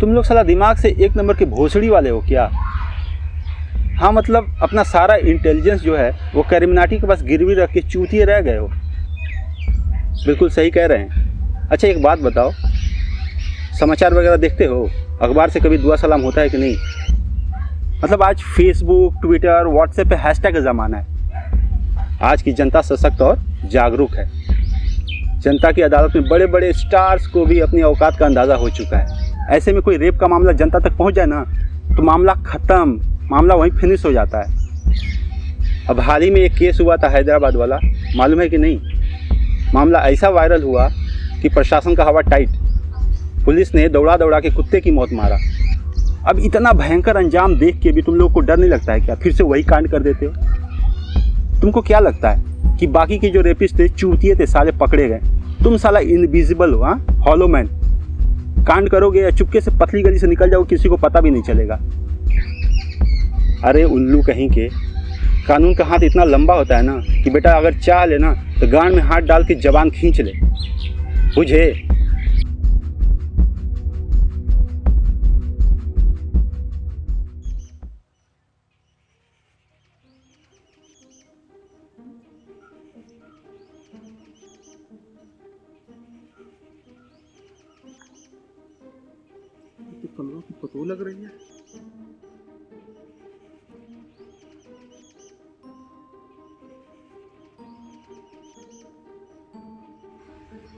तुम लोग साला दिमाग से एक नंबर के भोसड़ी वाले हो क्या? हाँ मतलब अपना सारा इंटेलिजेंस जो है वो कैरिमिनाटी के पास गिरवी रख के चूतिए रह गए हो। बिल्कुल सही कह रहे हैं। अच्छा एक बात बताओ, समाचार वगैरह देखते हो? अखबार से कभी दुआ सलाम होता है कि नहीं? मतलब आज फेसबुक, ट्विटर, व्हाट्सएप पे हैशटैग का ज़माना है। आज की जनता सशक्त और जागरूक है। जनता की अदालत में बड़े बड़े स्टार्स को भी अपनी औकात का अंदाज़ा हो चुका है। ऐसे में कोई रेप का मामला जनता तक पहुंच जाए ना तो मामला ख़त्म, मामला वहीं फिनिश हो जाता है। अब हाल ही में एक केस हुआ था हैदराबाद वाला, मालूम है कि नहीं? मामला ऐसा वायरल हुआ कि प्रशासन का हवा टाइट, पुलिस ने दौड़ा दौड़ा के कुत्ते की मौत मारा। अब इतना भयंकर अंजाम देख के भी तुम लोग को डर नहीं लगता है क्या? फिर से वही कांड कर देते हो। तुमको क्या लगता है कि बाकी के जो रेपिस्ट थे, चूतिए थे, साले पकड़े गए? तुम साला इनविजिबल हो, हाँ, हॉलो मैन। कांड करोगे या चुपके से पतली गली से निकल जाओ, किसी को पता भी नहीं चलेगा। अरे उल्लू कहीं के, कानून का हाथ इतना लंबा होता है ना कि बेटा अगर चाह ले ना तो गांड में हाथ डाल के जबान खींच ले, बुझे? कलवा की पतो लग रही है।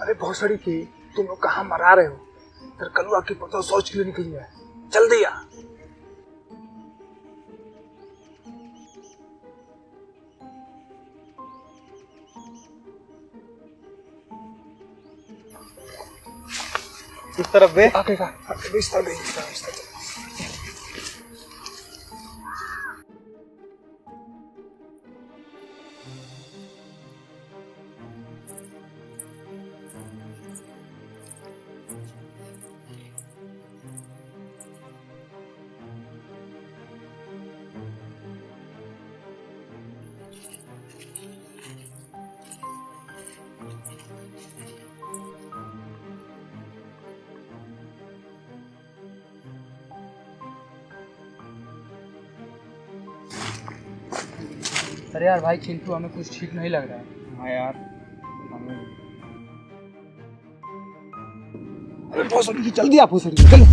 अरे भोसड़ी की, तुम लोग कहाँ मरा रहे हो? फिर कलवा की पतो सोच के लिए निकली है, जल्दी आ। इस तरफ बे, आगे का बिस्तर दे, बिस्तर। अरे यार भाई चिंटू, हमें कुछ ठीक नहीं लग रहा है। हाँ यार, अरे भोसड़ी की, जल्दी आ भोसड़ी की, चलो।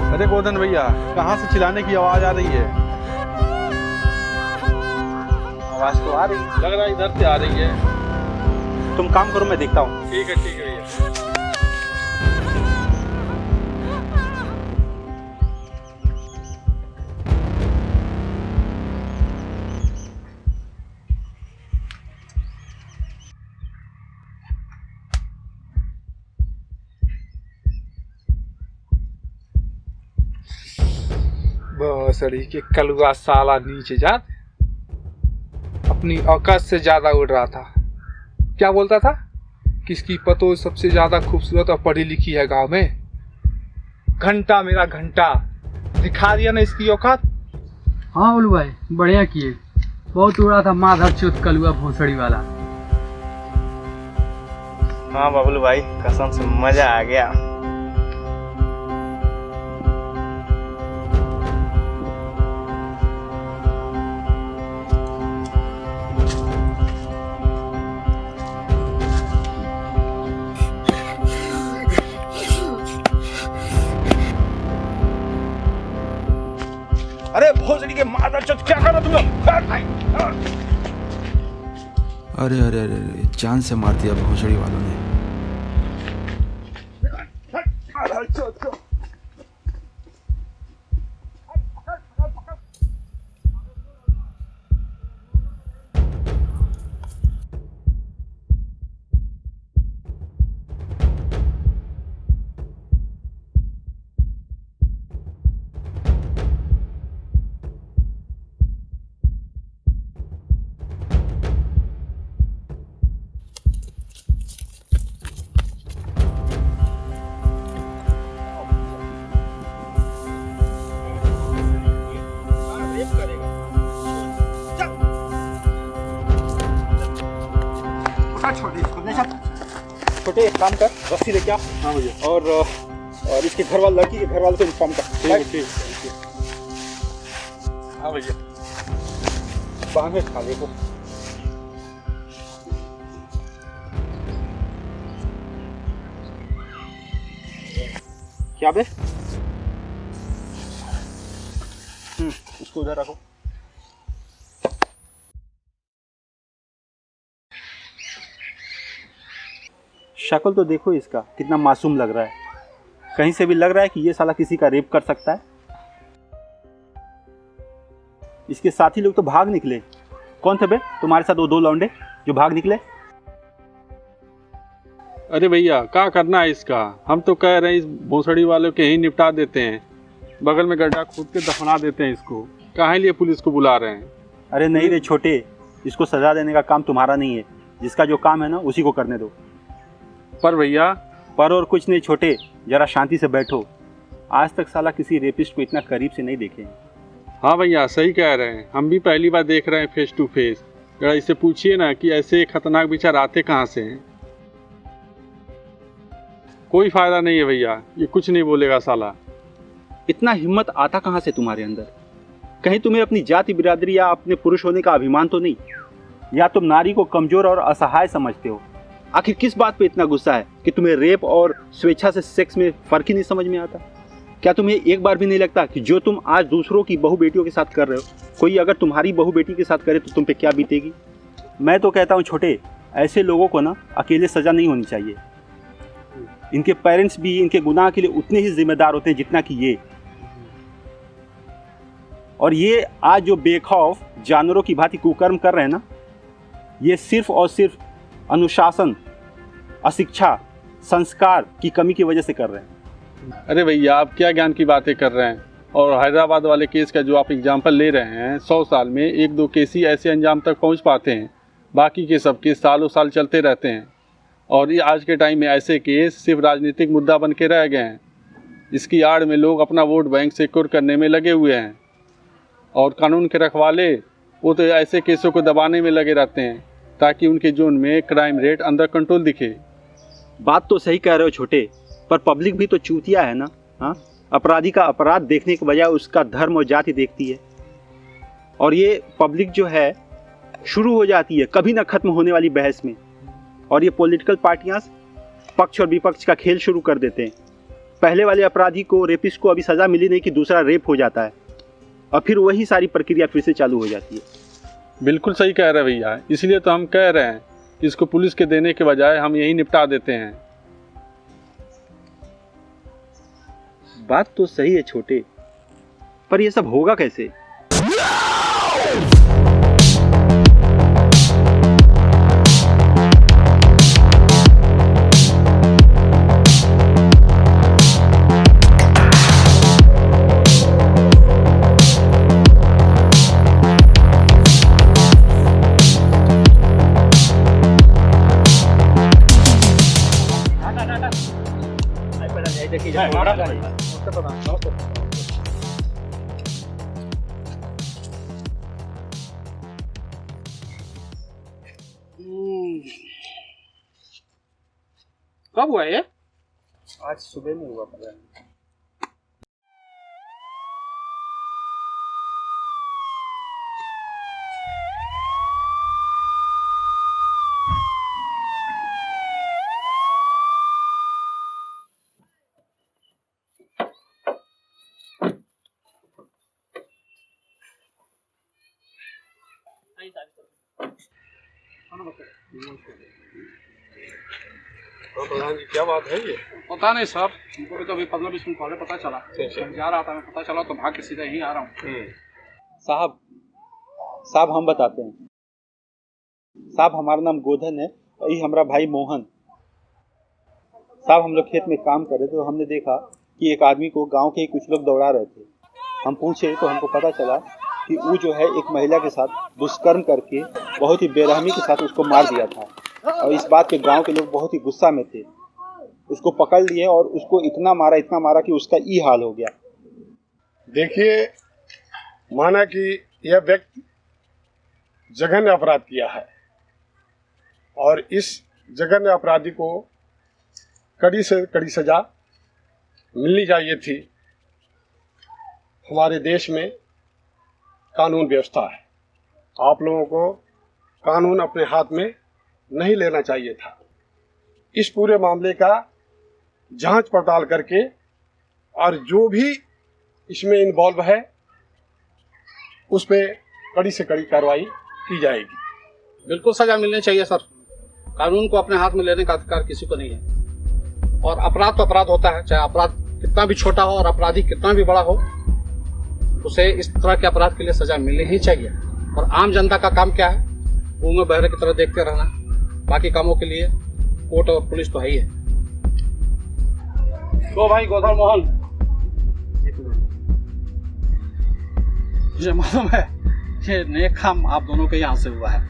अरे गोदन भैया, कहाँ से चिल्लाने की आवाज आ रही है? आवाज़ तो आ रही, लग रहा है इधर से आ रही है। तुम काम करो, मैं देखता हूँ। ठीक है भैया। भोसड़ी के कलवा साला नीचे जा, अपनी औकात से ज्यादा उड़ रहा था। क्या बोलता था? किसकी पतो सबसे ज्यादा खूबसूरत और पढ़ी लिखी है गांव में। घंटा मेरा घंटा दिखा दिया ना इसकी औकात। हाँ बोलू भाई, बढ़िया किए। बहुत उड़ा था माधर चौथ कलुआ भोसड़ी वाला। हाँ बबलू भाई, कसम से मजा आ गया। अरे भोसड़ी के मादरचोद, क्या कर रहे हो तुम लोग? अरे अरे अरे अरे, जान से मार दिया भोसड़ी वालों ने। छोटे एक काम कर, रस्सी लेके आ। हाँ भैया। और इसके घर वाले, लड़की के घर वाले को इन्फॉर्म कर। ठीक। हाँ भैया। बांध में खा ले को। क्या बे? उसको उधर रखो। शक्ल तो देखो इसका, कितना मासूम लग रहा है। कहीं से भी लग रहा है कि ये साला किसी का रेप कर सकता है। इसके साथी लोग तो भाग निकले। कौन थे बे तुम्हारे साथ वो दो लौंडे जो भाग निकले? अरे भैया क्या करना है इसका, हम तो कह रहे हैं इस भोसड़ी वालों के ही निपटा देते हैं, बगल में गड्ढा खोद के दफना देते हैं इसको। काहे लिए पुलिस को बुला रहे हैं? अरे नहीं रे छोटे, इसको सजा देने का काम तुम्हारा नहीं है। जिसका जो काम है ना उसी को करने दो। पर भैया पर और कुछ नहीं छोटे, जरा शांति से बैठो। आज तक साला किसी रेपिस्ट को इतना करीब से नहीं देखे। हाँ भैया सही कह रहे हैं, हम भी पहली बार देख रहे हैं फेस टू फेस। जरा इससे पूछिए ना कि ऐसे खतरनाक विचार आते कहाँ से हैं। कोई फायदा नहीं है भैया, ये कुछ नहीं बोलेगा साला। इतना हिम्मत आता कहाँ से तुम्हारे अंदर? कहीं तुम्हें अपनी जाति बिरादरी या अपने पुरुष होने का अभिमान तो नहीं? या तुम नारी को कमजोर और असहाय समझते हो? आखिर किस बात पे इतना गुस्सा है कि तुम्हें रेप और स्वेच्छा से सेक्स में फर्क ही नहीं समझ में आता? क्या तुम्हें एक बार भी नहीं लगता कि जो तुम आज दूसरों की बहू बेटियों के साथ कर रहे हो, कोई अगर तुम्हारी बहू बेटी के साथ करे तो तुम पे क्या बीतेगी? मैं तो कहता हूँ छोटे, ऐसे लोगों को ना अकेले सजा नहीं होनी चाहिए। इनके पेरेंट्स भी इनके गुनाह के लिए उतने ही जिम्मेदार होते हैं जितना कि ये। और ये आज जो बेखौफ जानवरों की भांति कुकर्म कर रहे हैं ना, ये सिर्फ और सिर्फ अनुशासन, अशिक्षा, संस्कार की कमी की वजह से कर रहे हैं। अरे भैया आप क्या ज्ञान की बातें कर रहे हैं? और हैदराबाद वाले केस का जो आप एग्जाम्पल ले रहे हैं, 100 साल में 1-2 केस ही ऐसे अंजाम तक पहुंच पाते हैं, बाकी के सब केस सालों साल चलते रहते हैं। और ये आज के टाइम में ऐसे केस सिर्फ राजनीतिक मुद्दा बन के रह गए हैं। इसकी आड़ में लोग अपना वोट बैंक सिक्योर करने में लगे हुए हैं, और कानून के रखवाले वो तो ऐसे केसों को दबाने में लगे रहते हैं ताकि उनके जोन में क्राइम रेट अंडर कंट्रोल दिखे। बात तो सही कह रहे हो छोटे, पर पब्लिक भी तो चूतिया है ना। हाँ, अपराधी का अपराध देखने के बजाय उसका धर्म और जाति देखती है। और ये पब्लिक जो है शुरू हो जाती है कभी ना खत्म होने वाली बहस में। और ये पॉलिटिकल पार्टियां पक्ष और विपक्ष का खेल शुरू कर देते हैं। पहले वाले अपराधी को, रेपिस्ट को अभी सजा मिली नहीं कि दूसरा रेप हो जाता है, और फिर वही सारी प्रक्रिया फिर से चालू हो जाती है। बिल्कुल सही कह रहे भैया, इसलिए तो हम कह रहे हैं कि इसको पुलिस के देने के बजाय हम यही निपटा देते हैं। बात तो सही है छोटे, पर ये सब होगा कैसे? कब हुआ ये? आज सुबह में हुआ पता है। प्रधान जी क्या बात है ये? पता नहीं सर, हमको भी तो अभी 15-20 मिनट पहले पता चला। मैं जा रहा था, मैं पता चला तो भाग के सीधा यहीं आ रहा हूँ। साहब हम बताते हैं। साहब हमारा नाम गोधन है और ये हमारा भाई मोहन। साहब हम लोग खेत में काम कर रहे थे तो हमने देखा कि एक आदमी को गांव के ही कुछ लोग दौड़ा रहे थे। हम पूछे तो हमको पता चला कि वो जो है एक महिला के साथ दुष्कर्म करके बहुत ही बेरहमी के साथ उसको मार दिया था। और इस बात पे गांव के लोग बहुत ही गुस्सा में थे। उसको पकड़ लिए और उसको इतना मारा कि उसका ई हाल हो गया। देखिए, माना कि यह व्यक्ति जघन्य अपराध किया है और इस जघन्य अपराधी को कड़ी से कड़ी सज़ा मिलनी चाहिए थी। हमारे देश में कानून व्यवस्था है, आप लोगों को कानून अपने हाथ में नहीं लेना चाहिए था। इस पूरे मामले का जांच पड़ताल करके और जो भी इसमें इन्वॉल्व है उस पे कड़ी से कड़ी कार्रवाई की जाएगी। बिल्कुल सजा मिलनी चाहिए सर। कानून को अपने हाथ में लेने का अधिकार किसी को नहीं है। और अपराध तो अपराध होता है, चाहे अपराध कितना भी छोटा हो और अपराधी कितना भी बड़ा हो, उसे इस तरह के अपराध के लिए सजा मिलनी ही चाहिए। और आम जनता का काम क्या है? मुंह में बहरे की तरह देखते रहना। बाकी कामों के लिए कोर्ट और पुलिस तो है ही है। तो भाई गोधर मोहन, मुझे मालूम है कि नेक काम आप दोनों के यहाँ से हुआ है।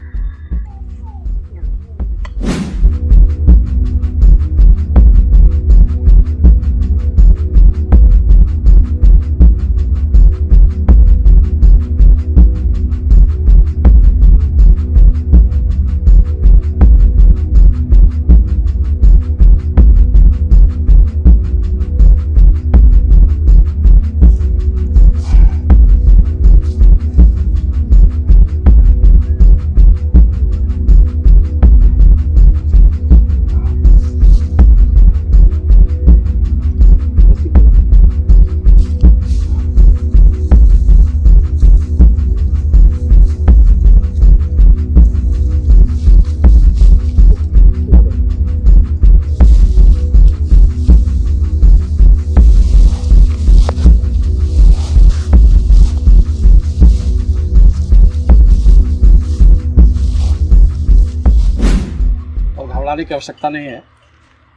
घबराने की आवश्यकता नहीं है,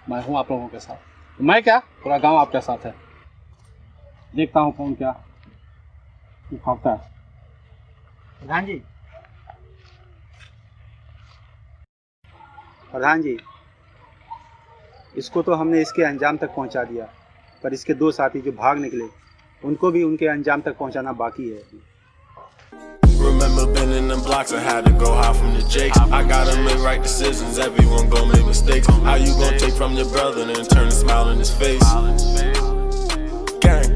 मैं हूँ आप लोगों के साथ। मैं क्या, पूरा गांव आपके साथ है। देखता हूँ कौन क्या खाता है। प्रधान जी, इसको तो हमने इसके अंजाम तक पहुंचा दिया, पर इसके दो साथी जो भाग निकले उनको भी उनके अंजाम तक पहुंचाना बाकी है। Remember been in them blocks, I had to go hide from the jakes. I gotta make right decisions, everyone gon' make mistakes. How you gon' take from your brother and turn a smile in his face? Gang,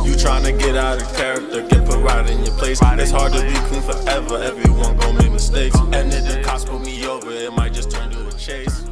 you tryna get out of character, get put right in your place. It's hard to be clean forever, everyone gon' make mistakes. And if the cops pull me over, it might just turn to a chase.